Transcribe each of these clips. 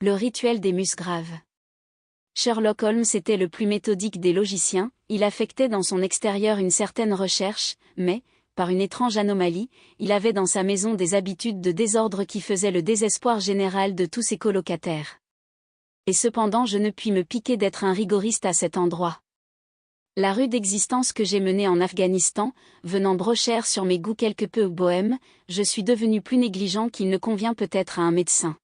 Le rituel des musgraves. Sherlock Holmes était le plus méthodique des logiciens, il affectait dans son extérieur une certaine recherche, mais, par une étrange anomalie, il avait dans sa maison des habitudes de désordre qui faisaient le désespoir général de tous ses colocataires. Et cependant je ne puis me piquer d'être un rigoriste à cet endroit. La rude existence que j'ai menée en Afghanistan, venant brochère sur mes goûts quelque peu bohèmes, je suis devenu plus négligent qu'il ne convient peut-être à un médecin.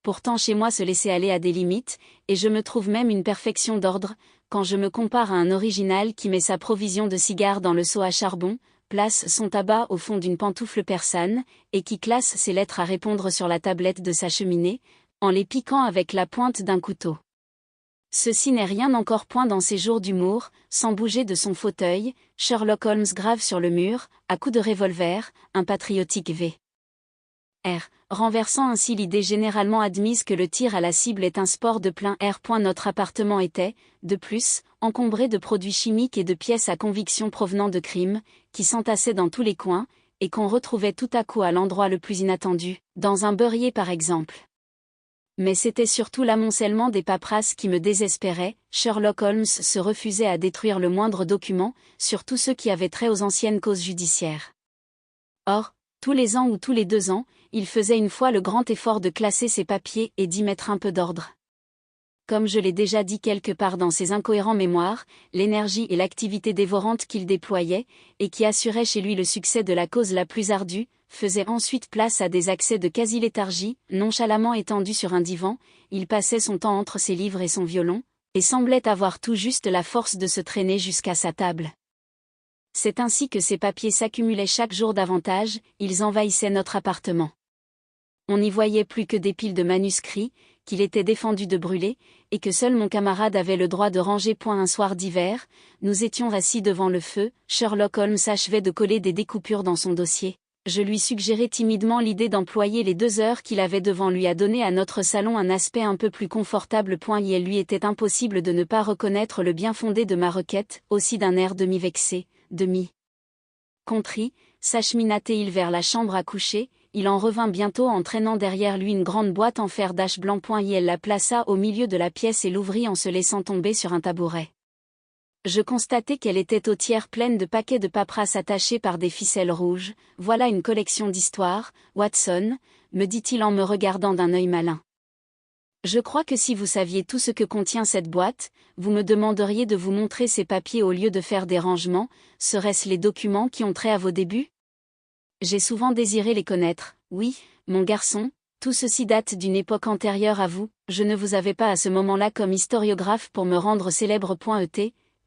Pourtant chez moi se laisser aller à des limites, et je me trouve même une perfection d'ordre, quand je me compare à un original qui met sa provision de cigares dans le seau à charbon, place son tabac au fond d'une pantoufle persane, et qui classe ses lettres à répondre sur la tablette de sa cheminée, en les piquant avec la pointe d'un couteau. Ceci n'est rien encore point dans ses jours d'humour, sans bouger de son fauteuil, Sherlock Holmes grave sur le mur, à coups de revolver, un patriotique V. R. Renversant ainsi l'idée généralement admise que le tir à la cible est un sport de plein air. Notre appartement était, de plus, encombré de produits chimiques et de pièces à conviction provenant de crimes, qui s'entassaient dans tous les coins, et qu'on retrouvait tout à coup à l'endroit le plus inattendu, dans un beurrier par exemple. Mais c'était surtout l'amoncellement des paperasses qui me désespérait. Sherlock Holmes se refusait à détruire le moindre document, surtout ceux qui avaient trait aux anciennes causes judiciaires. Or, tous les ans ou tous les 2 ans, il faisait une fois le grand effort de classer ses papiers et d'y mettre un peu d'ordre. Comme je l'ai déjà dit quelque part dans ses incohérents mémoires, l'énergie et l'activité dévorante qu'il déployait, et qui assuraient chez lui le succès de la cause la plus ardue, faisaient ensuite place à des accès de quasi-léthargie. Nonchalamment étendu sur un divan, il passait son temps entre ses livres et son violon, et semblait avoir tout juste la force de se traîner jusqu'à sa table. C'est ainsi que ces papiers s'accumulaient chaque jour davantage, ils envahissaient notre appartement. On n'y voyait plus que des piles de manuscrits, qu'il était défendu de brûler, et que seul mon camarade avait le droit de ranger. Un soir d'hiver, nous étions assis devant le feu, Sherlock Holmes achevait de coller des découpures dans son dossier. Je lui suggérai timidement l'idée d'employer les 2 heures qu'il avait devant lui à donner à notre salon un aspect un peu plus confortable. Il lui était impossible de ne pas reconnaître le bien fondé de ma requête, aussi d'un air demi-vexé, demi-contrit, s'achemina-t-il vers la chambre à coucher. Il en revint bientôt en traînant derrière lui une grande boîte en fer d'ache blanc. Il la plaça au milieu de la pièce et l'ouvrit en se laissant tomber sur un tabouret. Je constatai qu'elle était au tiers pleine de paquets de paperasses attachés par des ficelles rouges. Voilà une collection d'histoires, Watson, me dit-il en me regardant d'un œil malin. Je crois que si vous saviez tout ce que contient cette boîte, vous me demanderiez de vous montrer ces papiers au lieu de faire des rangements. Seraient-ce les documents qui ont trait à vos débuts ? J'ai souvent désiré les connaître. Oui, mon garçon, tout ceci date d'une époque antérieure à vous, je ne vous avais pas à ce moment-là comme historiographe pour me rendre célèbre.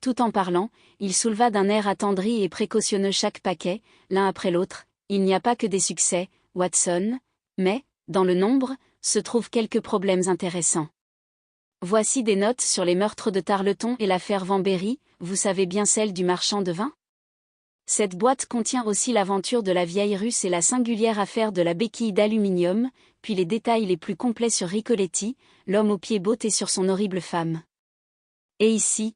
Tout en parlant, il souleva d'un air attendri et précautionneux chaque paquet, l'un après l'autre. Il n'y a pas que des succès, Watson, mais, dans le nombre, se trouvent quelques problèmes intéressants. Voici des notes sur les meurtres de Tarleton et l'affaire Vanberry, vous savez bien celle du marchand de vin ? Cette boîte contient aussi l'aventure de la vieille Russe et la singulière affaire de la béquille d'aluminium, puis les détails les plus complets sur Ricoletti, l'homme aux pieds bottés sur son horrible femme. Et ici,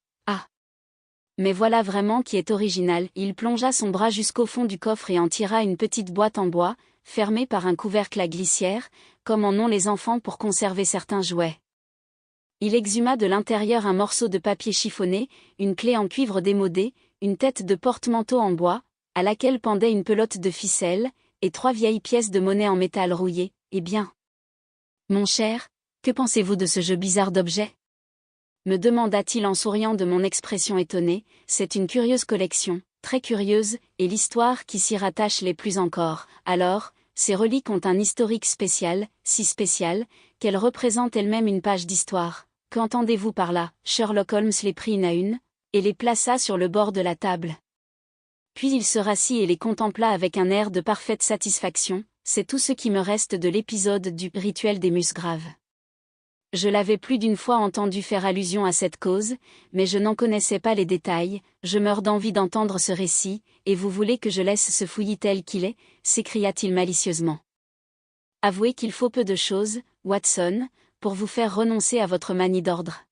mais voilà vraiment qui est original. Il plongea son bras jusqu'au fond du coffre et en tira une petite boîte en bois, fermée par un couvercle à glissière, comme en ont les enfants pour conserver certains jouets. Il exhuma de l'intérieur un morceau de papier chiffonné, une clé en cuivre démodée, une tête de porte-manteau en bois, à laquelle pendait une pelote de ficelle, et 3 vieilles pièces de monnaie en métal rouillé. Eh bien, mon cher, que pensez-vous de ce jeu bizarre d'objets ? Me demanda-t-il en souriant de mon expression étonnée. C'est une curieuse collection, très curieuse, et l'histoire qui s'y rattache l'est plus encore. Alors, ces reliques ont un historique spécial, si spécial, qu'elles représentent elles-mêmes une page d'histoire. Qu'entendez-vous par là ? Sherlock Holmes les prit une à une, et les plaça sur le bord de la table. Puis il se rassit et les contempla avec un air de parfaite satisfaction. C'est tout ce qui me reste de l'épisode du rituel des musgraves. Je l'avais plus d'une fois entendu faire allusion à cette cause, mais je n'en connaissais pas les détails. Je meurs d'envie d'entendre ce récit, et vous voulez que je laisse ce fouillis tel qu'il est ? S'écria-t-il malicieusement. Avouez qu'il faut peu de choses, Watson, pour vous faire renoncer à votre manie d'ordre.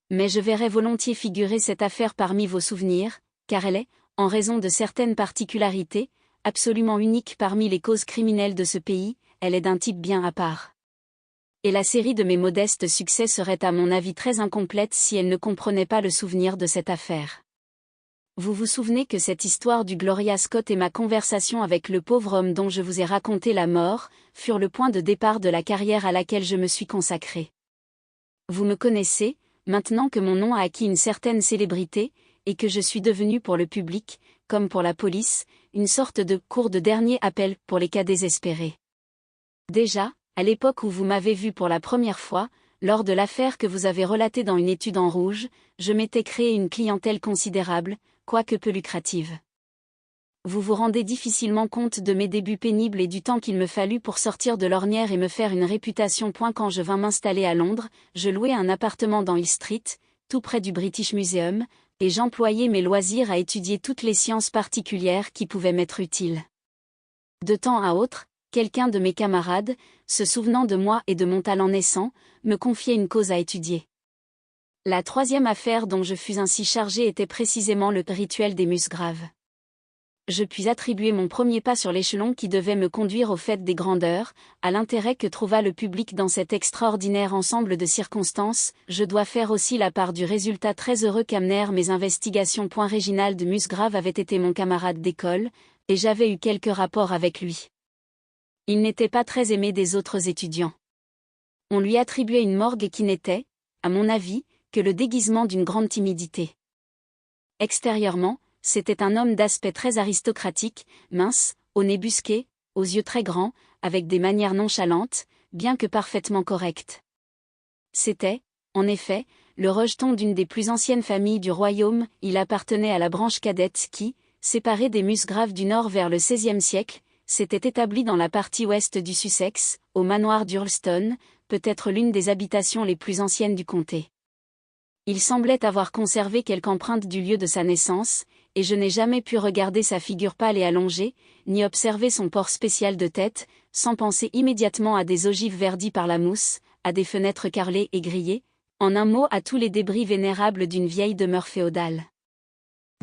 Mais je verrais volontiers figurer cette affaire parmi vos souvenirs, car elle est, en raison de certaines particularités, absolument unique parmi les causes criminelles de ce pays. Elle est d'un type bien à part. Et la série de mes modestes succès serait à mon avis très incomplète si elle ne comprenait pas le souvenir de cette affaire. Vous vous souvenez que cette histoire du Gloria Scott et ma conversation avec le pauvre homme dont je vous ai raconté la mort, furent le point de départ de la carrière à laquelle je me suis consacrée. Vous me connaissez, maintenant que mon nom a acquis une certaine célébrité, et que je suis devenue pour le public, comme pour la police, une sorte de cours de dernier appel pour les cas désespérés. Déjà, à l'époque où vous m'avez vu pour la première fois, lors de l'affaire que vous avez relatée dans une étude en rouge, je m'étais créé une clientèle considérable, quoique peu lucrative. Vous vous rendez difficilement compte de mes débuts pénibles et du temps qu'il me fallut pour sortir de l'ornière et me faire une réputation. Quand je vins m'installer à Londres, je louai un appartement dans Hill Street, tout près du British Museum, et j'employais mes loisirs à étudier toutes les sciences particulières qui pouvaient m'être utiles. De temps à autre, quelqu'un de mes camarades, se souvenant de moi et de mon talent naissant, me confiait une cause à étudier. La troisième affaire dont je fus ainsi chargé était précisément le rituel des Musgraves. Je puis attribuer mon premier pas sur l'échelon qui devait me conduire au fait des grandeurs, à l'intérêt que trouva le public dans cet extraordinaire ensemble de circonstances. Je dois faire aussi la part du résultat très heureux qu'amenèrent mes investigations. Réginald Musgrave avait été mon camarade d'école, et j'avais eu quelques rapports avec lui. Il n'était pas très aimé des autres étudiants. On lui attribuait une morgue qui n'était, à mon avis, que le déguisement d'une grande timidité. Extérieurement, c'était un homme d'aspect très aristocratique, mince, au nez busqué, aux yeux très grands, avec des manières nonchalantes, bien que parfaitement correctes. C'était, en effet, le rejeton d'une des plus anciennes familles du royaume. Il appartenait à la branche cadette qui, séparée des Musgraves du nord vers le XVIe siècle, s'était établie dans la partie ouest du Sussex, au manoir d'Hurlstone, peut-être l'une des habitations les plus anciennes du comté. Il semblait avoir conservé quelque empreinte du lieu de sa naissance, et je n'ai jamais pu regarder sa figure pâle et allongée, ni observer son port spécial de tête, sans penser immédiatement à des ogives verdies par la mousse, à des fenêtres carrelées et grillées, en un mot à tous les débris vénérables d'une vieille demeure féodale.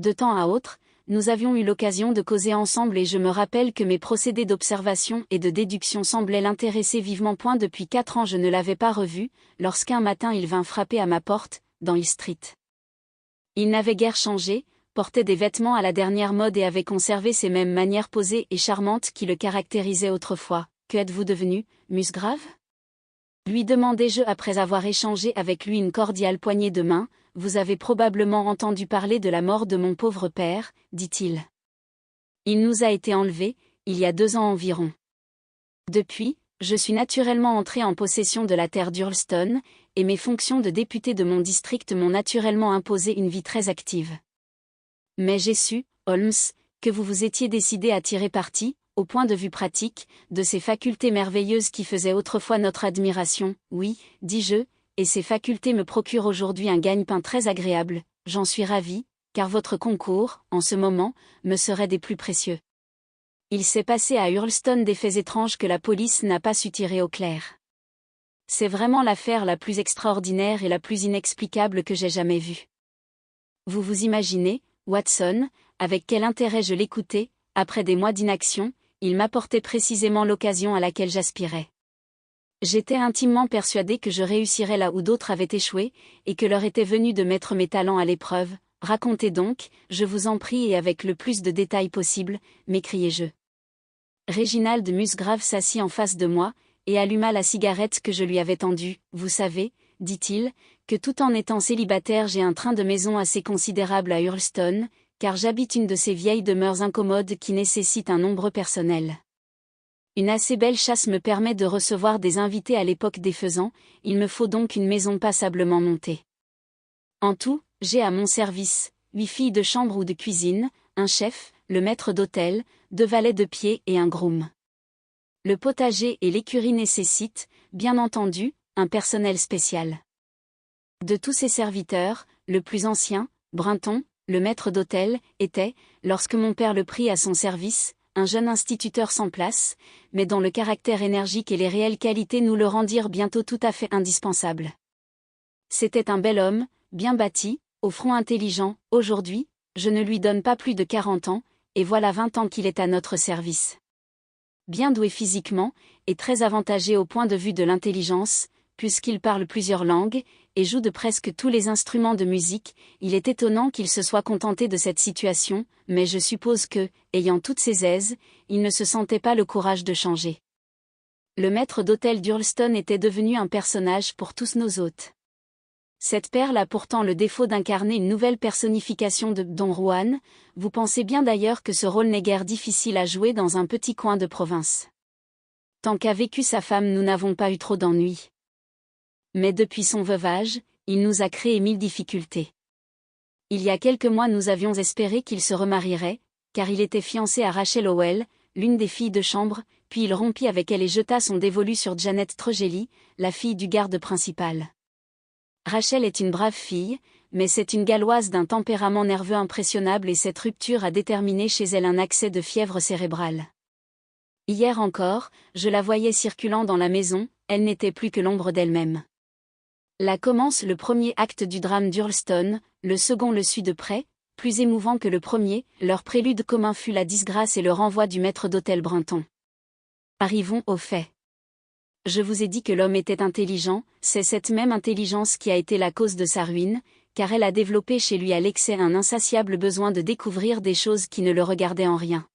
De temps à autre, nous avions eu l'occasion de causer ensemble et je me rappelle que mes procédés d'observation et de déduction semblaient l'intéresser vivement. Depuis 4 ans je ne l'avais pas revu, lorsqu'un matin il vint frapper à ma porte, dans Hill Street. Il n'avait guère changé, portait des vêtements à la dernière mode et avait conservé ces mêmes manières posées et charmantes qui le caractérisaient autrefois. « Que êtes-vous devenu, Musgrave ?» lui demandai-je après avoir échangé avec lui une cordiale poignée de main. « Vous avez probablement entendu parler de la mort de mon pauvre père, dit-il. Il nous a été enlevé, il y a 2 ans environ. Depuis, je suis naturellement entré en possession de la terre d'Hurlstone, et mes fonctions de député de mon district m'ont naturellement imposé une vie très active. Mais j'ai su, Holmes, que vous vous étiez décidé à tirer parti, au point de vue pratique, de ces facultés merveilleuses qui faisaient autrefois notre admiration. Oui, dis-je, et ces facultés me procurent aujourd'hui un gagne-pain très agréable. J'en suis ravi, car votre concours, en ce moment, me serait des plus précieux. Il s'est passé à Hurlstone des faits étranges que la police n'a pas su tirer au clair. C'est vraiment l'affaire la plus extraordinaire et la plus inexplicable que j'ai jamais vue. Vous vous imaginez, Watson, avec quel intérêt je l'écoutais, après des mois d'inaction, il m'apportait précisément l'occasion à laquelle j'aspirais. J'étais intimement persuadé que je réussirais là où d'autres avaient échoué, et que l'heure était venue de mettre mes talents à l'épreuve. Racontez donc, je vous en prie et avec le plus de détails possible, m'écriai-je. Réginald Musgrave s'assit en face de moi, et alluma la cigarette que je lui avais tendue. Vous savez, dit-il, que tout en étant célibataire j'ai un train de maison assez considérable à Hurlstone, car j'habite une de ces vieilles demeures incommodes qui nécessitent un nombre personnel. Une assez belle chasse me permet de recevoir des invités à l'époque des faisans, il me faut donc une maison passablement montée. En tout, j'ai à mon service 8 filles de chambre ou de cuisine, un chef, le maître d'hôtel, 2 valets de pied et un groom. Le potager et l'écurie nécessitent, bien entendu, un personnel spécial. De tous ces serviteurs, le plus ancien, Brinton, le maître d'hôtel, était, lorsque mon père le prit à son service, un jeune instituteur sans place, mais dont le caractère énergique et les réelles qualités nous le rendirent bientôt tout à fait indispensable. C'était un bel homme, bien bâti, au front intelligent. Aujourd'hui, je ne lui donne pas plus de 40 ans, et voilà 20 ans qu'il est à notre service. bien doué physiquement, et très avantagé au point de vue de l'intelligence, puisqu'il parle plusieurs langues, et joue de presque tous les instruments de musique. Il est étonnant qu'il se soit contenté de cette situation, mais je suppose que, ayant toutes ses aises, il ne se sentait pas le courage de changer. Le maître d'hôtel d'Hurlstone était devenu un personnage pour tous nos hôtes. Cette perle a pourtant le défaut d'incarner une nouvelle personnification de Don Juan. Vous pensez bien d'ailleurs que ce rôle n'est guère difficile à jouer dans un petit coin de province. Tant qu'a vécu sa femme, nous n'avons pas eu trop d'ennuis. Mais depuis son veuvage, il nous a créé 1000 difficultés. Il y a quelques mois nous avions espéré qu'il se remarierait, car il était fiancé à Rachel Howell, l'une des filles de chambre, puis il rompit avec elle et jeta son dévolu sur Janet Trogeli, la fille du garde principal. Rachel est une brave fille, mais c'est une Galloise d'un tempérament nerveux impressionnable et cette rupture a déterminé chez elle un accès de fièvre cérébrale. Hier encore, je la voyais circulant dans la maison, elle n'était plus que l'ombre d'elle-même. Là commence le premier acte du drame d'Hurlstone, le second le suit de près, plus émouvant que le premier, leur prélude commun fut la disgrâce et le renvoi du maître d'hôtel Brunton. Arrivons aux faits. Je vous ai dit que l'homme était intelligent, c'est cette même intelligence qui a été la cause de sa ruine, car elle a développé chez lui à l'excès un insatiable besoin de découvrir des choses qui ne le regardaient en rien.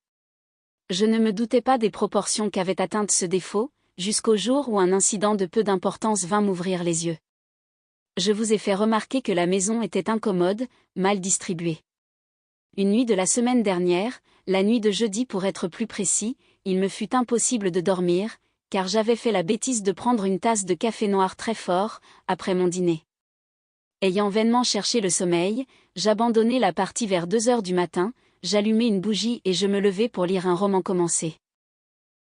Je ne me doutais pas des proportions qu'avait atteintes ce défaut, jusqu'au jour où un incident de peu d'importance vint m'ouvrir les yeux. Je vous ai fait remarquer que la maison était incommode, mal distribuée. Une nuit de la semaine dernière, la nuit de jeudi pour être plus précis, il me fut impossible de dormir, car j'avais fait la bêtise de prendre une tasse de café noir très fort, après mon dîner. Ayant vainement cherché le sommeil, j'abandonnai la partie vers 2 heures du matin, j'allumai une bougie et je me levai pour lire un roman commencé.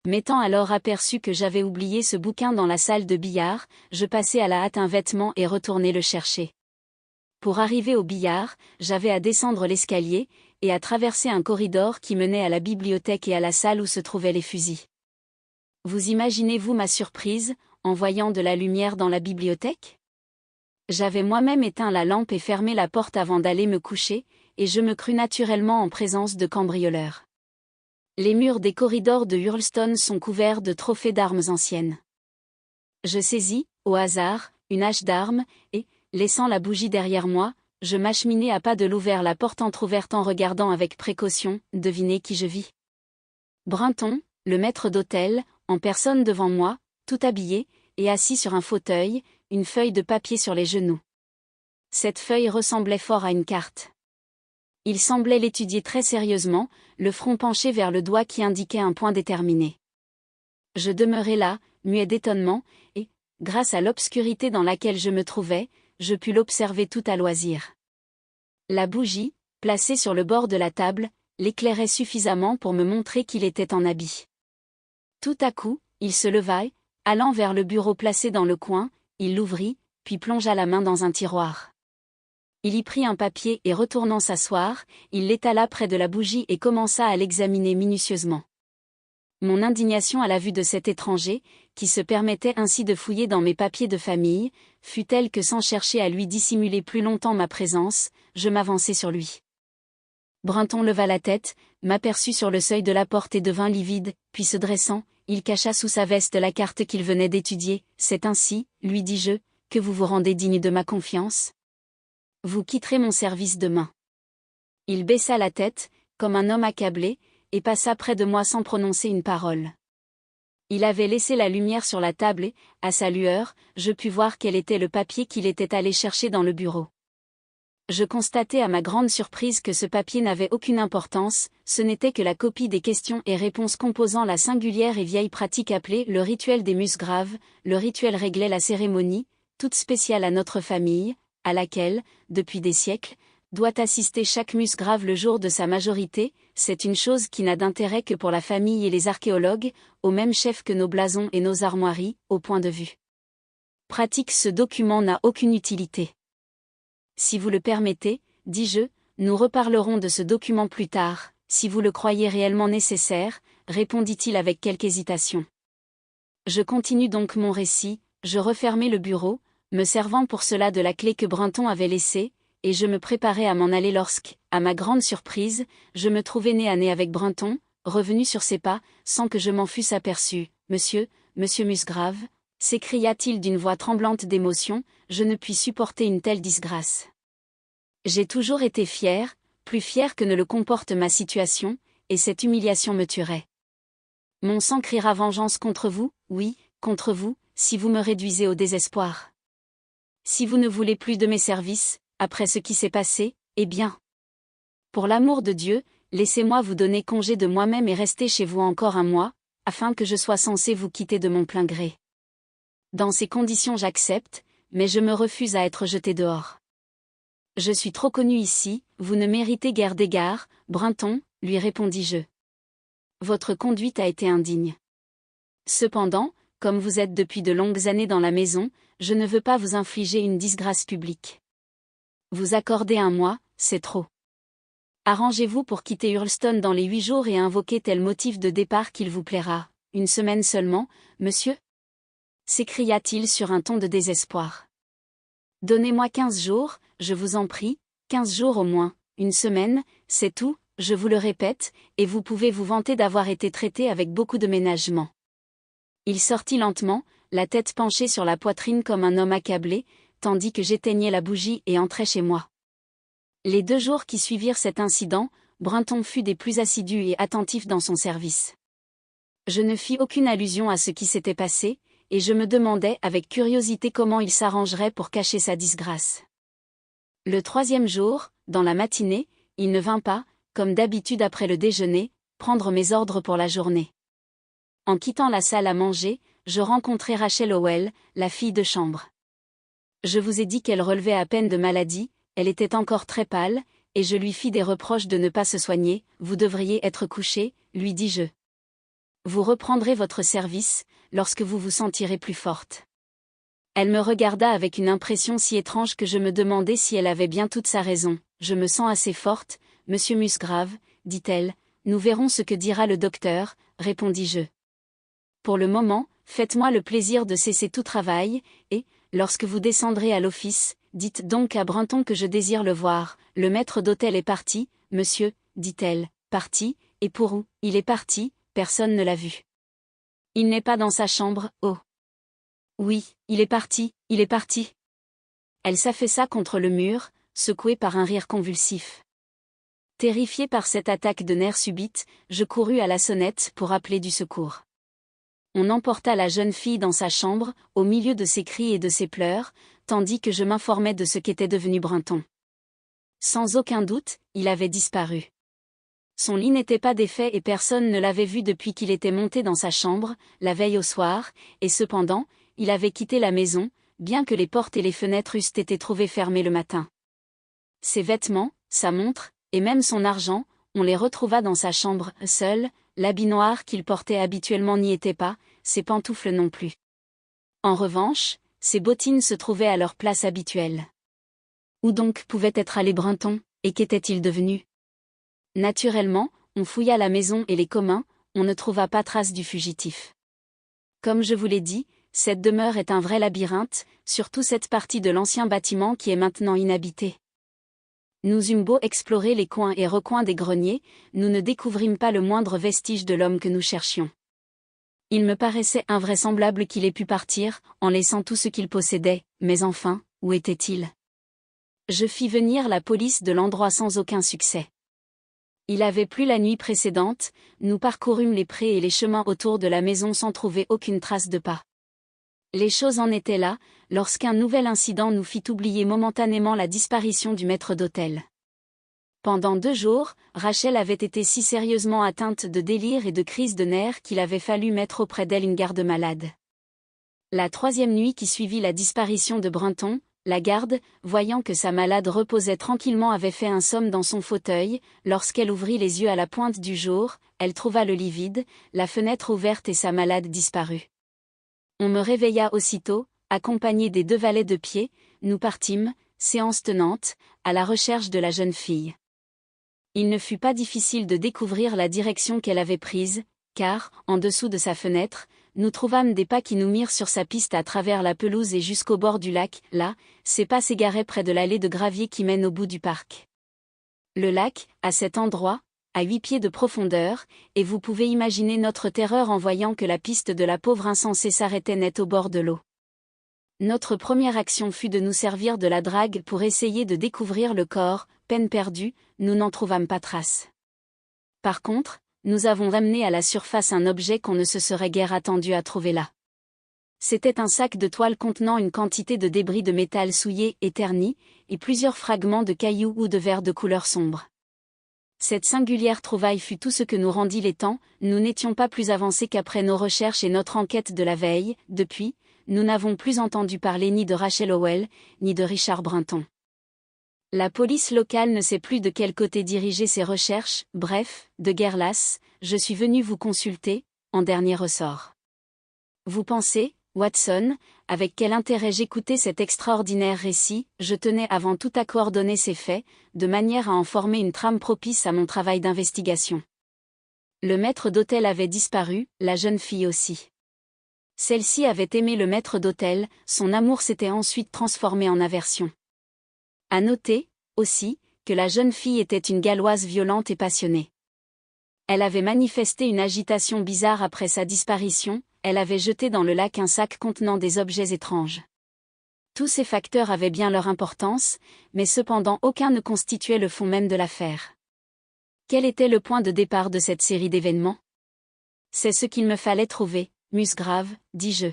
M'étant alors aperçu que j'avais oublié ce bouquin dans la salle de billard, je passai à la hâte un vêtement et retournai le chercher. Pour arriver au billard, j'avais à descendre l'escalier, et à traverser un corridor qui menait à la bibliothèque et à la salle où se trouvaient les fusils. Vous imaginez-vous ma surprise, en voyant de la lumière dans la bibliothèque ? J'avais moi-même éteint la lampe et fermé la porte avant d'aller me coucher, et je me crus naturellement en présence de cambrioleurs. Les murs des corridors de Hurlstone sont couverts de trophées d'armes anciennes. Je saisis, au hasard, une hache d'armes, et, laissant la bougie derrière moi, je m'acheminai à pas de loup vers la porte entr'ouverte en regardant avec précaution. Devinez qui je vis. Brunton, le maître d'hôtel, en personne devant moi, tout habillé, et assis sur un fauteuil, une feuille de papier sur les genoux. Cette feuille ressemblait fort à une carte. Il semblait l'étudier très sérieusement, le front penché vers le doigt qui indiquait un point déterminé. Je demeurai là, muet d'étonnement, et, grâce à l'obscurité dans laquelle je me trouvais, je pus l'observer tout à loisir. La bougie, placée sur le bord de la table, l'éclairait suffisamment pour me montrer qu'il était en habit. Tout à coup, il se leva et, allant vers le bureau placé dans le coin, il l'ouvrit, puis plongea la main dans un tiroir. Il y prit un papier et retournant s'asseoir, il l'étala près de la bougie et commença à l'examiner minutieusement. Mon indignation à la vue de cet étranger, qui se permettait ainsi de fouiller dans mes papiers de famille, fut telle que sans chercher à lui dissimuler plus longtemps ma présence, je m'avançai sur lui. Brunton leva la tête, m'aperçut sur le seuil de la porte et devint livide, puis se dressant, il cacha sous sa veste la carte qu'il venait d'étudier. C'est ainsi, lui dis-je, que vous vous rendez digne de ma confiance ? Vous quitterez mon service demain. Il baissa la tête, comme un homme accablé, et passa près de moi sans prononcer une parole. Il avait laissé la lumière sur la table et, à sa lueur, je pus voir quel était le papier qu'il était allé chercher dans le bureau. Je constatai à ma grande surprise que ce papier n'avait aucune importance, ce n'était que la copie des questions et réponses composant la singulière et vieille pratique appelée le rituel des musgraves. Le rituel réglait la cérémonie, toute spéciale à notre famille, à laquelle, depuis des siècles, doit assister chaque musgrave le jour de sa majorité. C'est une chose qui n'a d'intérêt que pour la famille et les archéologues, au même chef que nos blasons et nos armoiries, au point de vue pratique ce document n'a aucune utilité. Si vous le permettez, dis-je, nous reparlerons de ce document plus tard, si vous le croyez réellement nécessaire, répondit-il avec quelque hésitation. Je continue donc mon récit, je refermai le bureau, me servant pour cela de la clé que Brunton avait laissée, et je me préparais à m'en aller lorsque, à ma grande surprise, je me trouvai nez à nez avec Brunton, revenu sur ses pas, sans que je m'en fusse aperçu. « Monsieur Musgrave » s'écria-t-il d'une voix tremblante d'émotion, « je ne puis supporter une telle disgrâce. J'ai toujours été fier, plus fier que ne le comporte ma situation, et cette humiliation me tuerait. Mon sang criera vengeance contre vous, oui, contre vous, si vous me réduisez au désespoir. Si vous ne voulez plus de mes services, après ce qui s'est passé, eh bien. Pour l'amour de Dieu, laissez-moi vous donner congé de moi-même et rester chez vous encore un mois, afin que je sois censé vous quitter de mon plein gré. Dans ces conditions j'accepte, mais je me refuse à être jeté dehors. Je suis trop connu ici, vous ne méritez guère d'égard, Brunton, lui répondis-je. Votre conduite a été indigne. Cependant, comme vous êtes depuis de longues années dans la maison, je ne veux pas vous infliger une disgrâce publique. Vous accorder un mois, c'est trop. Arrangez-vous pour quitter Hurlstone dans les 8 jours et invoquer tel motif de départ qu'il vous plaira. Une semaine seulement, monsieur ? S'écria-t-il sur un ton de désespoir. Donnez-moi 15 jours, je vous en prie, 15 jours au moins, une semaine, c'est tout, je vous le répète, et vous pouvez vous vanter d'avoir été traité avec beaucoup de ménagement. Il sortit lentement, la tête penchée sur la poitrine comme un homme accablé, tandis que j'éteignais la bougie et entrai chez moi. Les 2 jours qui suivirent cet incident, Brunton fut des plus assidus et attentifs dans son service. Je ne fis aucune allusion à ce qui s'était passé, et je me demandais avec curiosité comment il s'arrangerait pour cacher sa disgrâce. Le 3e jour, dans la matinée, il ne vint pas, comme d'habitude après le déjeuner, prendre mes ordres pour la journée. En quittant la salle à manger, je rencontrai Rachel Howell, la fille de chambre. Je vous ai dit qu'elle relevait à peine de maladie, elle était encore très pâle, et je lui fis des reproches de ne pas se soigner. Vous devriez être couché, lui dis-je. Vous reprendrez votre service, lorsque vous vous sentirez plus forte. Elle me regarda avec une impression si étrange que je me demandais si elle avait bien toute sa raison. Je me sens assez forte, monsieur Musgrave, dit-elle, nous verrons ce que dira le docteur, répondis-je. Pour le moment, faites-moi le plaisir de cesser tout travail, et, lorsque vous descendrez à l'office, dites donc à Brunton que je désire le voir. Le maître d'hôtel est parti, monsieur, dit-elle. Parti, et pour où? Il est parti, personne ne l'a vu. Il n'est pas dans sa chambre, oh. Oui, il est parti, il est parti. Elle s'affaissa contre le mur, secouée par un rire convulsif. Terrifié par cette attaque de nerfs subite, je courus à la sonnette pour appeler du secours. On emporta la jeune fille dans sa chambre, au milieu de ses cris et de ses pleurs, tandis que je m'informais de ce qu'était devenu Brunton. Sans aucun doute, il avait disparu. Son lit n'était pas défait et personne ne l'avait vu depuis qu'il était monté dans sa chambre, la veille au soir, et cependant, il avait quitté la maison, bien que les portes et les fenêtres eussent été trouvées fermées le matin. Ses vêtements, sa montre, et même son argent, on les retrouva dans sa chambre, seul, l'habit noir qu'il portait habituellement n'y était pas, ses pantoufles non plus. En revanche, ses bottines se trouvaient à leur place habituelle. Où donc pouvait être allé Brunton, et qu'était-il devenu? Naturellement, on fouilla la maison et les communs, on ne trouva pas trace du fugitif. Comme je vous l'ai dit, cette demeure est un vrai labyrinthe, surtout cette partie de l'ancien bâtiment qui est maintenant inhabitée. Nous eûmes beau explorer les coins et recoins des greniers, nous ne découvrîmes pas le moindre vestige de l'homme que nous cherchions. Il me paraissait invraisemblable qu'il ait pu partir, en laissant tout ce qu'il possédait, mais enfin, où était-il? Je fis venir la police de l'endroit sans aucun succès. Il avait plu la nuit précédente, nous parcourûmes les prés et les chemins autour de la maison sans trouver aucune trace de pas. Les choses en étaient là, lorsqu'un nouvel incident nous fit oublier momentanément la disparition du maître d'hôtel. Pendant 2 jours, Rachel avait été si sérieusement atteinte de délire et de crise de nerfs qu'il avait fallu mettre auprès d'elle une garde-malade. La 3e nuit qui suivit la disparition de Brunton, la garde, voyant que sa malade reposait tranquillement avait fait un somme dans son fauteuil, lorsqu'elle ouvrit les yeux à la pointe du jour, elle trouva le lit vide, la fenêtre ouverte et sa malade disparue. On me réveilla aussitôt, accompagné des 2 valets de pied, nous partîmes, séance tenante, à la recherche de la jeune fille. Il ne fut pas difficile de découvrir la direction qu'elle avait prise, car, en dessous de sa fenêtre, nous trouvâmes des pas qui nous mirent sur sa piste à travers la pelouse et jusqu'au bord du lac. Là, ces pas s'égaraient près de l'allée de gravier qui mène au bout du parc. Le lac, à cet endroit, à 8 pieds de profondeur, et vous pouvez imaginer notre terreur en voyant que la piste de la pauvre insensée s'arrêtait net au bord de l'eau. Notre première action fut de nous servir de la drague pour essayer de découvrir le corps. Peine perdue, nous n'en trouvâmes pas trace. Par contre, nous avons ramené à la surface un objet qu'on ne se serait guère attendu à trouver là. C'était un sac de toile contenant une quantité de débris de métal souillé et terni, et plusieurs fragments de cailloux ou de verre de couleur sombre. Cette singulière trouvaille fut tout ce que nous rendit les temps. Nous n'étions pas plus avancés qu'après nos recherches et notre enquête de la veille. Depuis, nous n'avons plus entendu parler ni de Rachel Howell, ni de Richard Brinton. La police locale ne sait plus de quel côté diriger ses recherches. Bref, de guerre lasse, je suis venu vous consulter, en dernier ressort. Vous pensez, Watson, avec quel intérêt j'écoutais cet extraordinaire récit? Je tenais avant tout à coordonner ces faits, de manière à en former une trame propice à mon travail d'investigation. Le maître d'hôtel avait disparu, la jeune fille aussi. Celle-ci avait aimé le maître d'hôtel, son amour s'était ensuite transformé en aversion. À noter, aussi, que la jeune fille était une Galloise violente et passionnée. Elle avait manifesté une agitation bizarre après sa disparition. Elle avait jeté dans le lac un sac contenant des objets étranges. Tous ces facteurs avaient bien leur importance, mais cependant aucun ne constituait le fond même de l'affaire. Quel était le point de départ de cette série d'événements? C'est ce qu'il me fallait trouver, Musgrave, dis-je.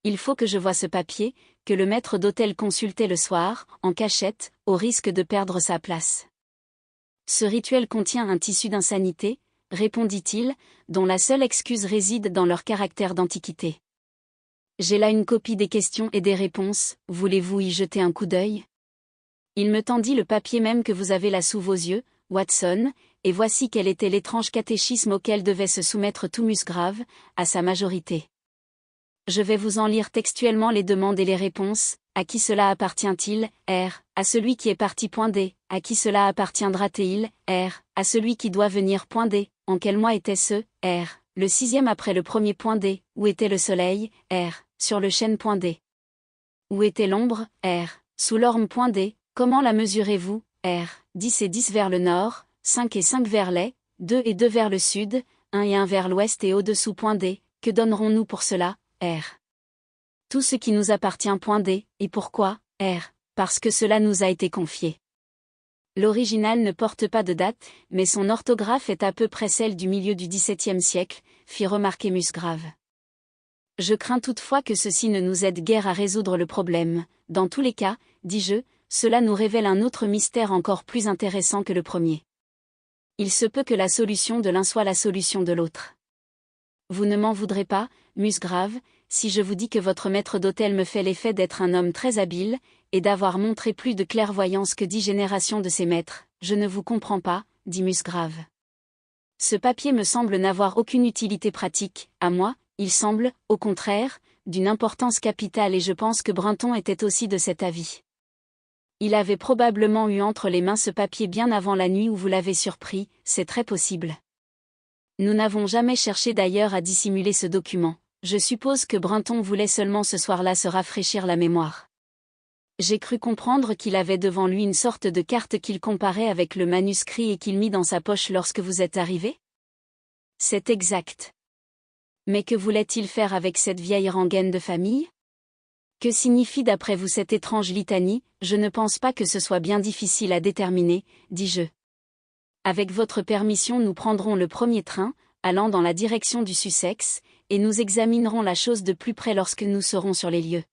Il faut que je voie ce papier, que le maître d'hôtel consultait le soir, en cachette, au risque de perdre sa place. Ce rituel contient un tissu d'insanité, répondit-il, dont la seule excuse réside dans leur caractère d'antiquité. J'ai là une copie des questions et des réponses, voulez-vous y jeter un coup d'œil? Il me tendit le papier même que vous avez là sous vos yeux, Watson, et voici quel était l'étrange catéchisme auquel devait se soumettre tout Musgrave, à sa majorité. Je vais vous en lire textuellement les demandes et les réponses. À qui cela appartient-il? R. À celui qui est parti. D. À qui cela appartiendra-t-il? R. À celui qui doit venir. D. En quel mois était-ce? R. Le 6e après le premier. D. Où était le soleil? R. Sur le chêne. D. Où était l'ombre? R. Sous l'orme. D. Comment la mesurez-vous? R. 10 et 10 vers le nord, 5 et 5 vers l'est, 2 et 2 vers le sud, 1 et 1 vers l'ouest et au-dessous. D. Que donnerons-nous pour cela? R. Tout ce qui nous appartient. D. Et pourquoi? R. Parce que cela nous a été confié. L'original ne porte pas de date, mais son orthographe est à peu près celle du milieu du XVIIe siècle, fit remarquer Musgrave. Je crains toutefois que ceci ne nous aide guère à résoudre le problème. Dans tous les cas, dis-je, cela nous révèle un autre mystère encore plus intéressant que le premier. Il se peut que la solution de l'un soit la solution de l'autre. Vous ne m'en voudrez pas, Musgrave, si je vous dis que votre maître d'hôtel me fait l'effet d'être un homme très habile, et d'avoir montré plus de clairvoyance que 10 générations de ses maîtres. Je ne vous comprends pas, dit Musgrave. Ce papier me semble n'avoir aucune utilité pratique, à moi, il semble, au contraire, d'une importance capitale et je pense que Brinton était aussi de cet avis. Il avait probablement eu entre les mains ce papier bien avant la nuit où vous l'avez surpris, c'est très possible. Nous n'avons jamais cherché d'ailleurs à dissimuler ce document. Je suppose que Brinton voulait seulement ce soir-là se rafraîchir la mémoire. J'ai cru comprendre qu'il avait devant lui une sorte de carte qu'il comparait avec le manuscrit et qu'il mit dans sa poche lorsque vous êtes arrivé? C'est exact. Mais que voulait-il faire avec cette vieille rengaine de famille? Que signifie d'après vous cette étrange litanie? Je ne pense pas que ce soit bien difficile à déterminer, dis-je. Avec votre permission nous prendrons le premier train, allant dans la direction du Sussex, et nous examinerons la chose de plus près lorsque nous serons sur les lieux.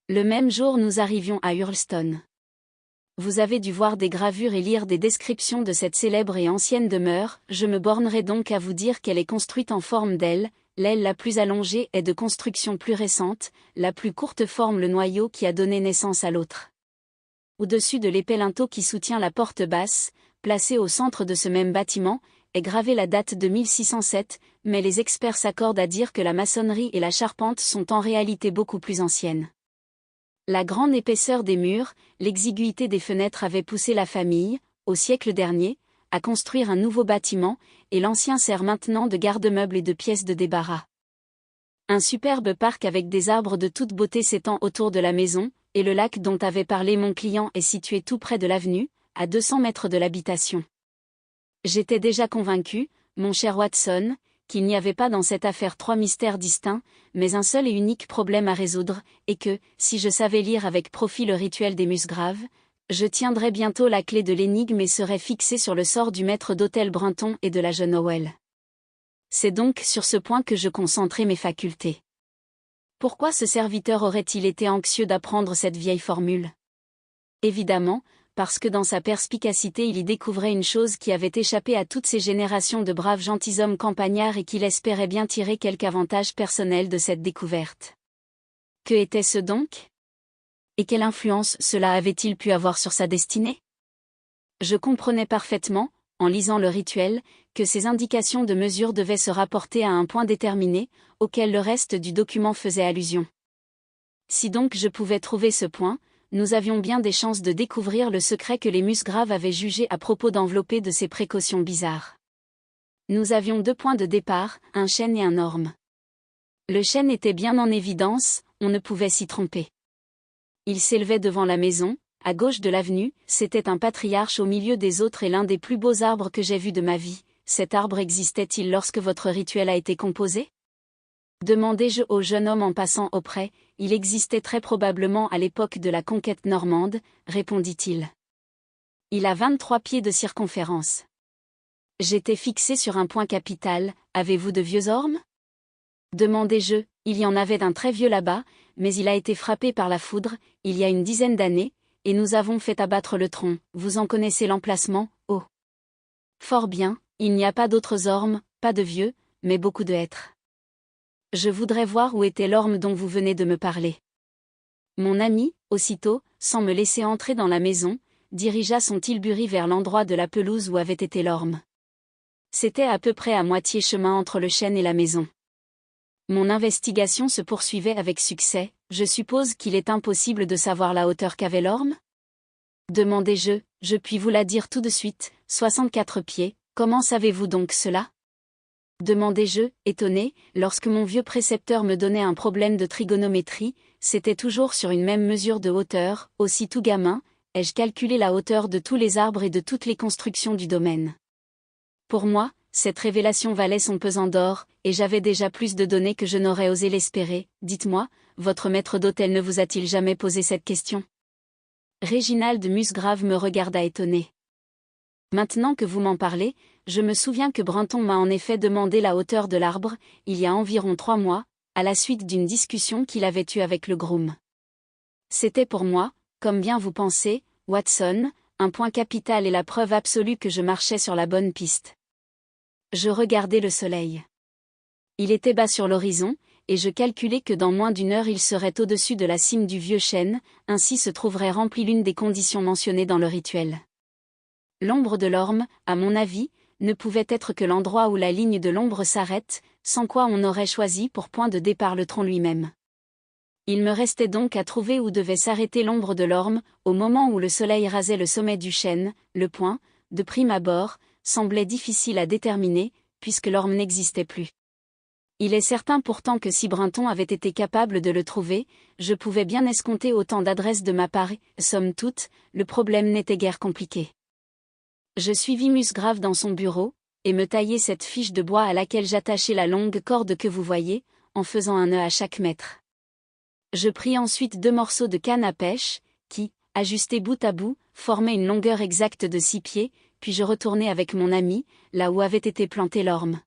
Le même jour nous arrivions à Hurlstone. Vous avez dû voir des gravures et lire des descriptions de cette célèbre et ancienne demeure, je me bornerai donc à vous dire qu'elle est construite en forme d'aile, l'aile la plus allongée est de construction plus récente, la plus courte forme le noyau qui a donné naissance à l'autre. Au-dessus de l'épais linteau qui soutient la porte basse, placée au centre de ce même bâtiment, est gravée la date de 1607, mais les experts s'accordent à dire que la maçonnerie et la charpente sont en réalité beaucoup plus anciennes. La grande épaisseur des murs, l'exiguïté des fenêtres avaient poussé la famille, au siècle dernier, à construire un nouveau bâtiment, et l'ancien sert maintenant de garde-meubles et de pièces de débarras. Un superbe parc avec des arbres de toute beauté s'étend autour de la maison, et le lac dont avait parlé mon client est situé tout près de l'avenue, à 200 mètres de l'habitation. J'étais déjà convaincu, mon cher Watson, qu'il n'y avait pas dans cette affaire 3 mystères distincts, mais un seul et unique problème à résoudre, et que, si je savais lire avec profit le rituel des Musgraves, je tiendrais bientôt la clé de l'énigme et serais fixé sur le sort du maître d'hôtel Brunton et de la jeune Howell. C'est donc sur ce point que je concentrais mes facultés. Pourquoi ce serviteur aurait-il été anxieux d'apprendre cette vieille formule? Évidemment, parce que dans sa perspicacité il y découvrait une chose qui avait échappé à toutes ces générations de braves gentilshommes campagnards et qu'il espérait bien tirer quelque avantage personnel de cette découverte. Que était-ce donc? Et quelle influence cela avait-il pu avoir sur sa destinée? Je comprenais parfaitement, en lisant le rituel, que ces indications de mesure devaient se rapporter à un point déterminé, auquel le reste du document faisait allusion. Si donc je pouvais trouver ce point, nous avions bien des chances de découvrir le secret que les Musgraves avaient jugé à propos d'envelopper de ces précautions bizarres. Nous avions 2 points de départ, un chêne et un orme. Le chêne était bien en évidence, on ne pouvait s'y tromper. Il s'élevait devant la maison, à gauche de l'avenue, c'était un patriarche au milieu des autres et l'un des plus beaux arbres que j'ai vus de ma vie. Cet arbre existait-il lorsque votre rituel a été composé? Demandai-je au jeune homme en passant auprès. Il existait très probablement à l'époque de la conquête normande, répondit-il. Il a 23 pieds de circonférence. J'étais fixé sur un point capital, avez-vous de vieux ormes? Demandai-je, il y en avait d'un très vieux là-bas, mais il a été frappé par la foudre, il y a une dizaine d'années, et nous avons fait abattre le tronc, vous en connaissez l'emplacement, oh. Fort bien, il n'y a pas d'autres ormes, pas de vieux, mais beaucoup de hêtres. Je voudrais voir où était l'orme dont vous venez de me parler. Mon ami, aussitôt, sans me laisser entrer dans la maison, dirigea son tilbury vers l'endroit de la pelouse où avait été l'orme. C'était à peu près à moitié chemin entre le chêne et la maison. Mon investigation se poursuivait avec succès, je suppose qu'il est impossible de savoir la hauteur qu'avait l'orme? Demandai-je, je puis vous la dire tout de suite, 64 pieds, comment savez-vous donc cela? Demandai-je, étonné, lorsque mon vieux précepteur me donnait un problème de trigonométrie, c'était toujours sur une même mesure de hauteur, aussi tout gamin, ai-je calculé la hauteur de tous les arbres et de toutes les constructions du domaine. Pour moi, cette révélation valait son pesant d'or, et j'avais déjà plus de données que je n'aurais osé l'espérer. Dites-moi, votre maître d'hôtel ne vous a-t-il jamais posé cette question? Réginald Musgrave me regarda étonné. Maintenant que vous m'en parlez, je me souviens que Brunton m'a en effet demandé la hauteur de l'arbre, il y a environ 3 mois, à la suite d'une discussion qu'il avait eue avec le groom. C'était pour moi, comme bien vous pensez, Watson, un point capital et la preuve absolue que je marchais sur la bonne piste. Je regardais le soleil. Il était bas sur l'horizon, et je calculais que dans moins d'1 heure il serait au-dessus de la cime du vieux chêne, ainsi se trouverait remplie l'une des conditions mentionnées dans le rituel. L'ombre de l'orme, à mon avis, ne pouvait être que l'endroit où la ligne de l'ombre s'arrête, sans quoi on aurait choisi pour point de départ le tronc lui-même. Il me restait donc à trouver où devait s'arrêter l'ombre de l'orme, au moment où le soleil rasait le sommet du chêne. Le point, de prime abord, semblait difficile à déterminer, puisque l'orme n'existait plus. Il est certain pourtant que si Brunton avait été capable de le trouver, je pouvais bien escompter autant d'adresse de ma part et, somme toute, le problème n'était guère compliqué. Je suivis Musgrave dans son bureau, et me taillai cette fiche de bois à laquelle j'attachai la longue corde que vous voyez, en faisant un nœud à chaque mètre. Je pris ensuite 2 morceaux de canne à pêche, qui, ajustés bout à bout, formaient une longueur exacte de 6 pieds, puis je retournai avec mon ami, là où avait été planté l'orme.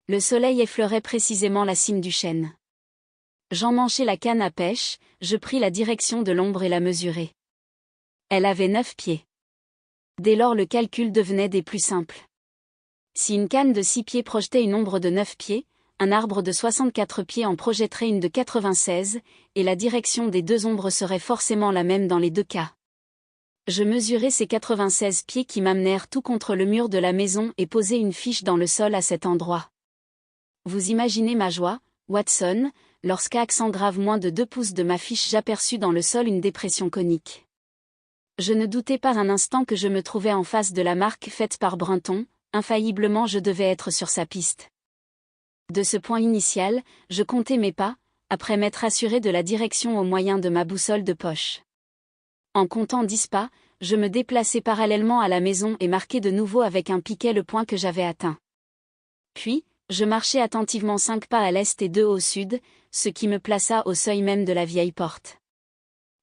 Le soleil effleurait précisément la cime du chêne. J'emmanchai la canne à pêche, je pris la direction de l'ombre et la mesurai. Elle avait 9 pieds. Dès lors le calcul devenait des plus simples. Si une canne de 6 pieds projetait une ombre de 9 pieds, un arbre de 64 pieds en projetterait une de 96, et la direction des 2 ombres serait forcément la même dans les 2 cas. Je mesurai ces 96 pieds qui m'amenèrent tout contre le mur de la maison et posai une fiche dans le sol à cet endroit. Vous imaginez ma joie, Watson, lorsqu'à accent grave moins de 2 pouces de ma fiche j'aperçus dans le sol une dépression conique. Je ne doutais pas un instant que je me trouvais en face de la marque faite par Brunton, infailliblement je devais être sur sa piste. De ce point initial, je comptai mes pas, après m'être assuré de la direction au moyen de ma boussole de poche. En comptant 10 pas, je me déplaçai parallèlement à la maison et marquai de nouveau avec un piquet le point que j'avais atteint. Puis, je marchai attentivement 5 pas à l'est et 2 au sud, ce qui me plaça au seuil même de la vieille porte.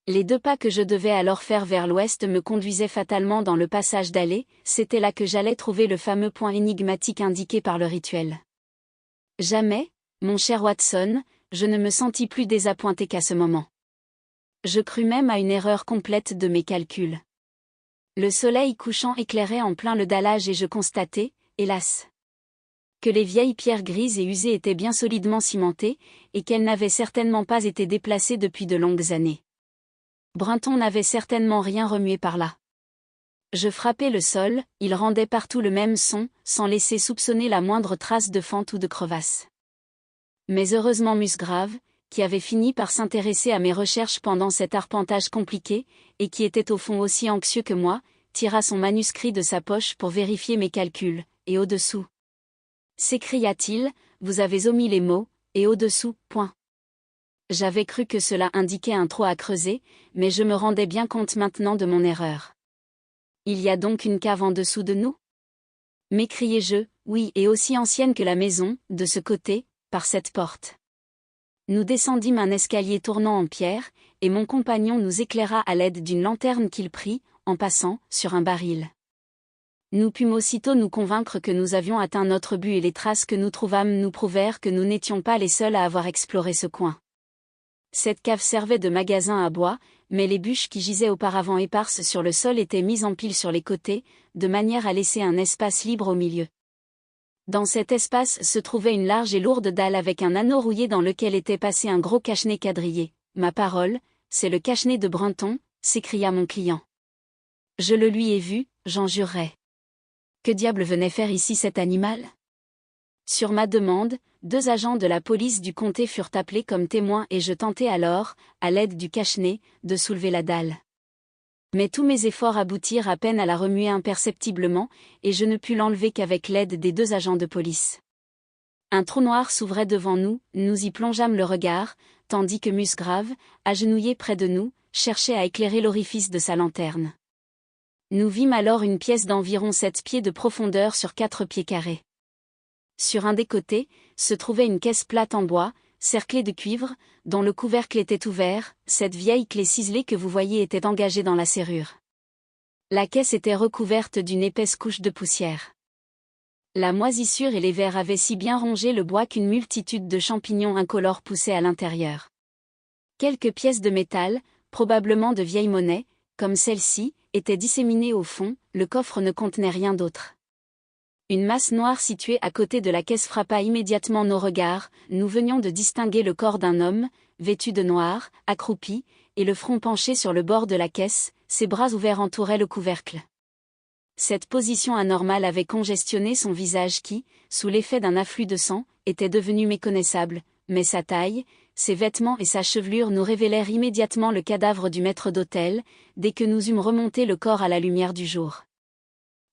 Les 2 pas que je devais alors faire vers l'ouest me conduisaient fatalement dans le passage d'allée, c'était là que j'allais trouver le fameux point énigmatique indiqué par le rituel. Jamais, mon cher Watson, je ne me sentis plus désappointé qu'à ce moment. Je crus même à une erreur complète de mes calculs. Le soleil couchant éclairait en plein le dallage et je constatai, hélas, que les vieilles pierres grises et usées étaient bien solidement cimentées, et qu'elles n'avaient certainement pas été déplacées depuis de longues années. Brunton n'avait certainement rien remué par là. Je frappai le sol, il rendait partout le même son, sans laisser soupçonner la moindre trace de fente ou de crevasse. Mais heureusement Musgrave, qui avait fini par s'intéresser à mes recherches pendant cet arpentage compliqué, et qui était au fond aussi anxieux que moi, tira son manuscrit de sa poche pour vérifier mes calculs, et au-dessous, s'écria-t-il, vous avez omis les mots, et au-dessous, point. J'avais cru que cela indiquait un trou à creuser, mais je me rendais bien compte maintenant de mon erreur. Il y a donc une cave en dessous de nous? M'écriai-je, oui, et aussi ancienne que la maison, de ce côté, par cette porte. Nous descendîmes un escalier tournant en pierre, et mon compagnon nous éclaira à l'aide d'une lanterne qu'il prit, en passant, sur un baril. Nous pûmes aussitôt nous convaincre que nous avions atteint notre but et les traces que nous trouvâmes nous prouvèrent que nous n'étions pas les seuls à avoir exploré ce coin. Cette cave servait de magasin à bois, mais les bûches qui gisaient auparavant éparses sur le sol étaient mises en pile sur les côtés, de manière à laisser un espace libre au milieu. Dans cet espace se trouvait une large et lourde dalle avec un anneau rouillé dans lequel était passé un gros cache-nez quadrillé. « Ma parole, c'est le cache-nez de Brunton », s'écria mon client. « Je le lui ai vu, j'en jurerais. Que diable venait faire ici cet animal ? » Sur ma demande, 2 agents de la police du comté furent appelés comme témoins et je tentai alors, à l'aide du cache-nez, de soulever la dalle. Mais tous mes efforts aboutirent à peine à la remuer imperceptiblement, et je ne pus l'enlever qu'avec l'aide des 2 agents de police. Un trou noir s'ouvrait devant nous, nous y plongeâmes le regard, tandis que Musgrave, agenouillé près de nous, cherchait à éclairer l'orifice de sa lanterne. Nous vîmes alors une pièce d'environ 7 pieds de profondeur sur 4 pieds carrés. Sur un des côtés, se trouvait une caisse plate en bois, cerclée de cuivre, dont le couvercle était ouvert, cette vieille clé ciselée que vous voyez était engagée dans la serrure. La caisse était recouverte d'une épaisse couche de poussière. La moisissure et les vers avaient si bien rongé le bois qu'une multitude de champignons incolores poussaient à l'intérieur. Quelques pièces de métal, probablement de vieille monnaie, comme celle-ci, étaient disséminées au fond, le coffre ne contenait rien d'autre. Une masse noire située à côté de la caisse frappa immédiatement nos regards, nous venions de distinguer le corps d'un homme, vêtu de noir, accroupi, et le front penché sur le bord de la caisse, ses bras ouverts entouraient le couvercle. Cette position anormale avait congestionné son visage qui, sous l'effet d'un afflux de sang, était devenu méconnaissable, mais sa taille, ses vêtements et sa chevelure nous révélèrent immédiatement le cadavre du maître d'hôtel, dès que nous eûmes remonté le corps à la lumière du jour.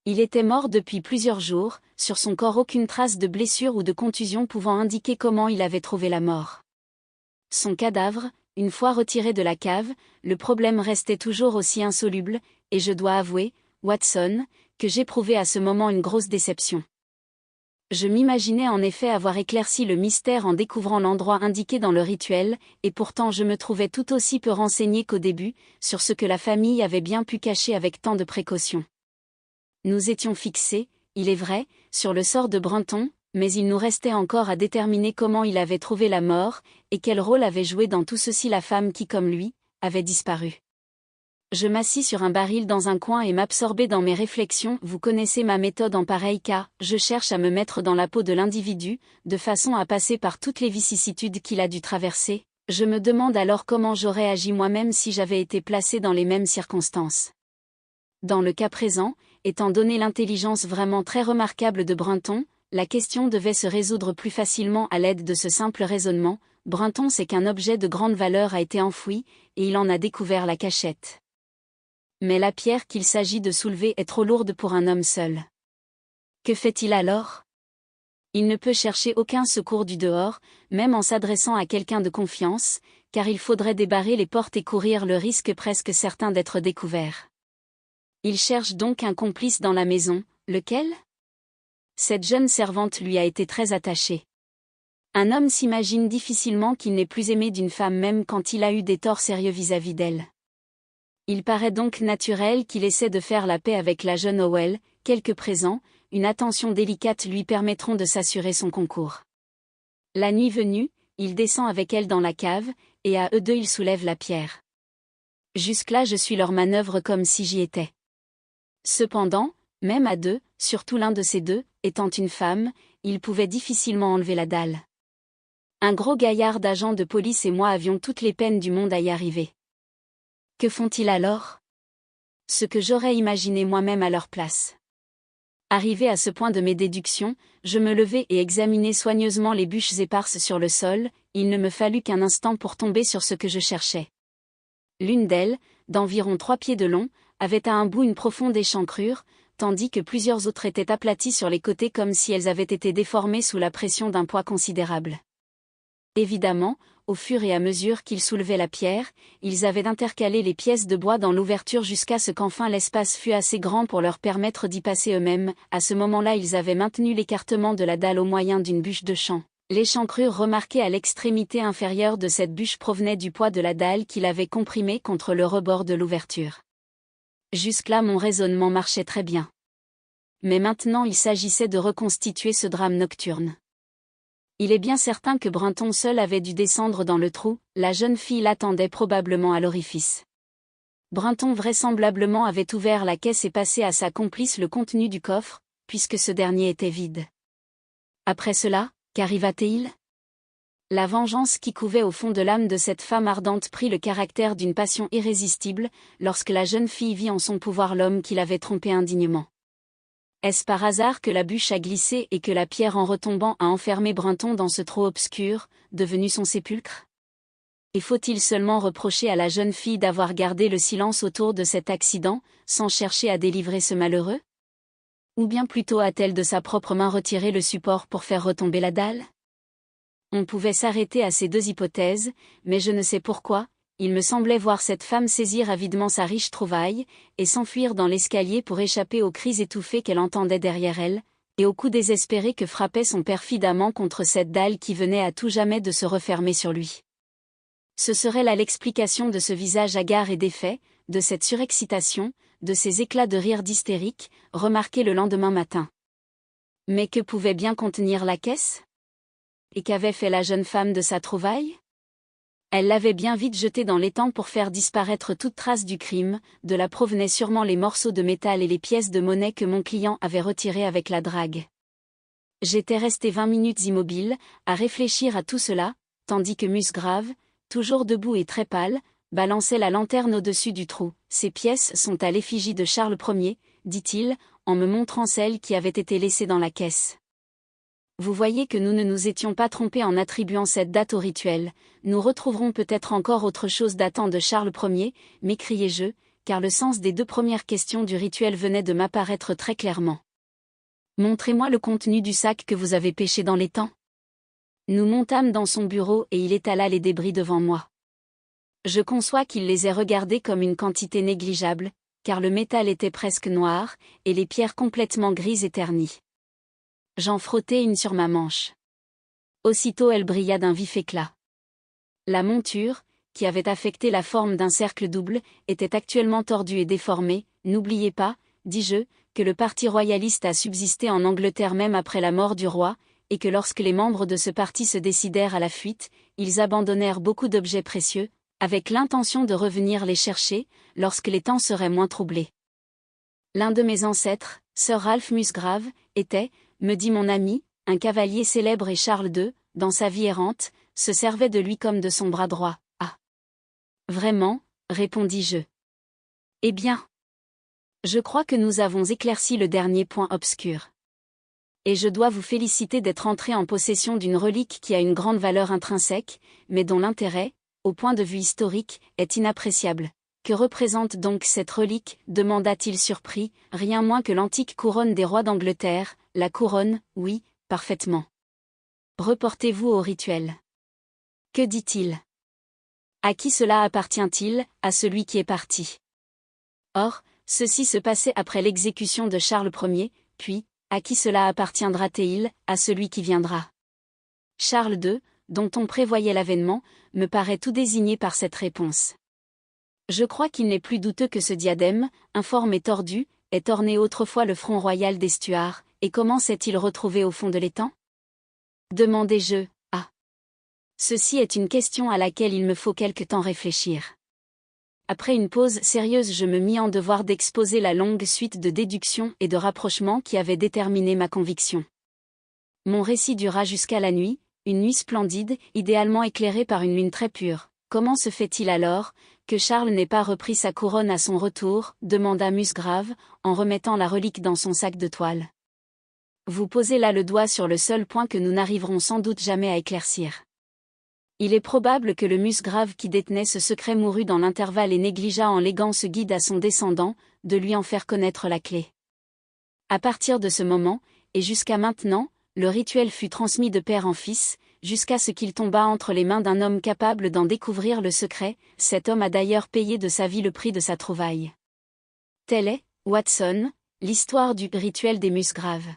Il était mort depuis plusieurs jours, sur son corps aucune trace de blessure ou de contusion pouvant indiquer comment il avait trouvé la mort. Son cadavre, une fois retiré de la cave, le problème restait toujours aussi insoluble, et je dois avouer, Watson, que j'éprouvais à ce moment une grosse déception. Je m'imaginais en effet avoir éclairci le mystère en découvrant l'endroit indiqué dans le rituel, et pourtant je me trouvais tout aussi peu renseigné qu'au début, sur ce que la famille avait bien pu cacher avec tant de précaution. Nous étions fixés, il est vrai, sur le sort de Brunton, mais il nous restait encore à déterminer comment il avait trouvé la mort, et quel rôle avait joué dans tout ceci la femme qui, comme lui, avait disparu. Je m'assis sur un baril dans un coin et m'absorbai dans mes réflexions. Vous connaissez ma méthode en pareil cas, je cherche à me mettre dans la peau de l'individu, de façon à passer par toutes les vicissitudes qu'il a dû traverser. Je me demande alors comment j'aurais agi moi-même si j'avais été placé dans les mêmes circonstances. Dans le cas présent, étant donné l'intelligence vraiment très remarquable de Brunton, la question devait se résoudre plus facilement à l'aide de ce simple raisonnement. Brunton sait qu'un objet de grande valeur a été enfoui, et il en a découvert la cachette. Mais la pierre qu'il s'agit de soulever est trop lourde pour un homme seul. Que fait-il alors ? Il ne peut chercher aucun secours du dehors, même en s'adressant à quelqu'un de confiance, car il faudrait débarrer les portes et courir le risque presque certain d'être découvert. Il cherche donc un complice dans la maison, lequel? Cette jeune servante lui a été très attachée. Un homme s'imagine difficilement qu'il n'est plus aimé d'une femme même quand il a eu des torts sérieux vis-à-vis d'elle. Il paraît donc naturel qu'il essaie de faire la paix avec la jeune Howell, quelques présents, une attention délicate lui permettront de s'assurer son concours. La nuit venue, il descend avec elle dans la cave, et à eux deux ils soulèvent la pierre. Jusque-là je suis leur manœuvre comme si j'y étais. Cependant, même à deux, surtout l'un de ces deux, étant une femme, il pouvait difficilement enlever la dalle. Un gros gaillard d'agent de police et moi avions toutes les peines du monde à y arriver. Que font-ils alors? Ce que j'aurais imaginé moi-même à leur place. Arrivé à ce point de mes déductions, je me levai et examinai soigneusement les bûches éparses sur le sol, il ne me fallut qu'un instant pour tomber sur ce que je cherchais. L'une d'elles, d'environ 3 pieds de long, avait à un bout une profonde échancrure, tandis que plusieurs autres étaient aplaties sur les côtés comme si elles avaient été déformées sous la pression d'un poids considérable. Évidemment, au fur et à mesure qu'ils soulevaient la pierre, ils avaient intercalé les pièces de bois dans l'ouverture jusqu'à ce qu'enfin l'espace fût assez grand pour leur permettre d'y passer eux-mêmes. À ce moment-là ils avaient maintenu l'écartement de la dalle au moyen d'une bûche de champ. L'échancrure remarquée à l'extrémité inférieure de cette bûche provenait du poids de la dalle qu'il avait comprimée contre le rebord de l'ouverture. Jusque-là mon raisonnement marchait très bien. Mais maintenant il s'agissait de reconstituer ce drame nocturne. Il est bien certain que Brunton seul avait dû descendre dans le trou, la jeune fille l'attendait probablement à l'orifice. Brunton vraisemblablement avait ouvert la caisse et passé à sa complice le contenu du coffre, puisque ce dernier était vide. Après cela, qu'arriva-t-il? La vengeance qui couvait au fond de l'âme de cette femme ardente prit le caractère d'une passion irrésistible, lorsque la jeune fille vit en son pouvoir l'homme qui l'avait trompée indignement. Est-ce par hasard que la bûche a glissé et que la pierre en retombant a enfermé Brunton dans ce trou obscur, devenu son sépulcre? Et faut-il seulement reprocher à la jeune fille d'avoir gardé le silence autour de cet accident, sans chercher à délivrer ce malheureux? Ou bien plutôt a-t-elle de sa propre main retiré le support pour faire retomber la dalle? On pouvait s'arrêter à ces deux hypothèses, mais je ne sais pourquoi, il me semblait voir cette femme saisir avidement sa riche trouvaille, et s'enfuir dans l'escalier pour échapper aux cris étouffés qu'elle entendait derrière elle, et aux coups désespérés que frappait son perfide amant contre cette dalle qui venait à tout jamais de se refermer sur lui. Ce serait là l'explication de ce visage hagard et défait, de cette surexcitation, de ces éclats de rire d'hystérique, remarqués le lendemain matin. Mais que pouvait bien contenir la caisse? Et qu'avait fait la jeune femme de sa trouvaille? Elle l'avait bien vite jetée dans l'étang pour faire disparaître toute trace du crime, de là provenaient sûrement les morceaux de métal et les pièces de monnaie que mon client avait retirées avec la drague. J'étais resté 20 minutes immobile, à réfléchir à tout cela, tandis que Musgrave, toujours debout et très pâle, balançait la lanterne au-dessus du trou. Ces pièces sont à l'effigie de Charles Ier, dit-il, en me montrant celles qui avaient été laissées dans la caisse. Vous voyez que nous ne nous étions pas trompés en attribuant cette date au rituel, nous retrouverons peut-être encore autre chose datant de Charles Ier, m'écriai-je, car le sens des deux premières questions du rituel venait de m'apparaître très clairement. Montrez-moi le contenu du sac que vous avez pêché dans l'étang. Nous montâmes dans son bureau et il étala les débris devant moi. Je conçois qu'il les ait regardés comme une quantité négligeable, car le métal était presque noir, et les pierres complètement grises et ternies. J'en frottai une sur ma manche. Aussitôt elle brilla d'un vif éclat. La monture, qui avait affecté la forme d'un cercle double, était actuellement tordue et déformée. N'oubliez pas, dis-je, que le parti royaliste a subsisté en Angleterre même après la mort du roi, et que lorsque les membres de ce parti se décidèrent à la fuite, ils abandonnèrent beaucoup d'objets précieux, avec l'intention de revenir les chercher, lorsque les temps seraient moins troublés. L'un de mes ancêtres, Sir Ralph Musgrave, était, me dit mon ami, un cavalier célèbre et Charles II, dans sa vie errante, se servait de lui comme de son bras droit. Ah! Vraiment, répondis-je. Eh bien! Je crois que nous avons éclairci le dernier point obscur. Et je dois vous féliciter d'être entré en possession d'une relique qui a une grande valeur intrinsèque, mais dont l'intérêt, au point de vue historique, est inappréciable. Que représente donc cette relique, demanda-t-il surpris, rien moins que l'antique couronne des rois d'Angleterre, la couronne, oui, parfaitement. Reportez-vous au rituel. Que dit-il? À qui cela appartient-il? À celui qui est parti. Or, Ceci se passait après l'exécution de Charles Ier, puis, à qui cela appartiendra-t-il? À celui qui viendra. Charles II, dont on prévoyait l'avènement, me paraît tout désigné par cette réponse. Je crois qu'il n'est plus douteux que ce diadème, informe et tordu, ait orné autrefois le front royal des Stuarts, et comment s'est-il retrouvé au fond de l'étang? Demandai-je. Ah! Ceci est une question à laquelle il me faut quelque temps réfléchir. Après une pause sérieuse, je me mis en devoir d'exposer la longue suite de déductions et de rapprochements qui avaient déterminé ma conviction. Mon récit dura jusqu'à la nuit, une nuit splendide, idéalement éclairée par une lune très pure. Comment se fait-il alors que Charles n'ait pas repris sa couronne à son retour? Demanda Musgrave, en remettant la relique dans son sac de toile. Vous posez là le doigt sur le seul point que nous n'arriverons sans doute jamais à éclaircir. Il est probable que le Musgrave qui détenait ce secret mourut dans l'intervalle et négligea en léguant ce guide à son descendant, de lui en faire connaître la clé. À partir de ce moment, et jusqu'à maintenant, le rituel fut transmis de père en fils, jusqu'à ce qu'il tombât entre les mains d'un homme capable d'en découvrir le secret. Cet homme a d'ailleurs payé de sa vie le prix de sa trouvaille. Telle est, Watson, l'histoire du rituel des Musgraves.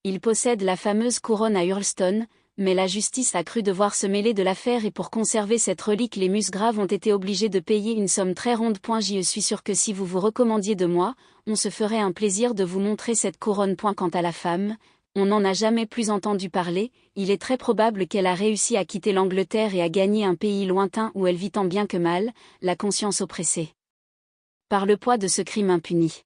Il possède la fameuse couronne à Hurlstone, mais la justice a cru devoir se mêler de l'affaire et pour conserver cette relique les Musgraves ont été obligés de payer une somme très ronde. Je suis sûr que si vous vous recommandiez de moi, on se ferait un plaisir de vous montrer cette couronne. Quant à la femme, on n'en a jamais plus entendu parler, il est très probable qu'elle a réussi à quitter l'Angleterre et à gagner un pays lointain où elle vit tant bien que mal, la conscience oppressée par le poids de ce crime impuni.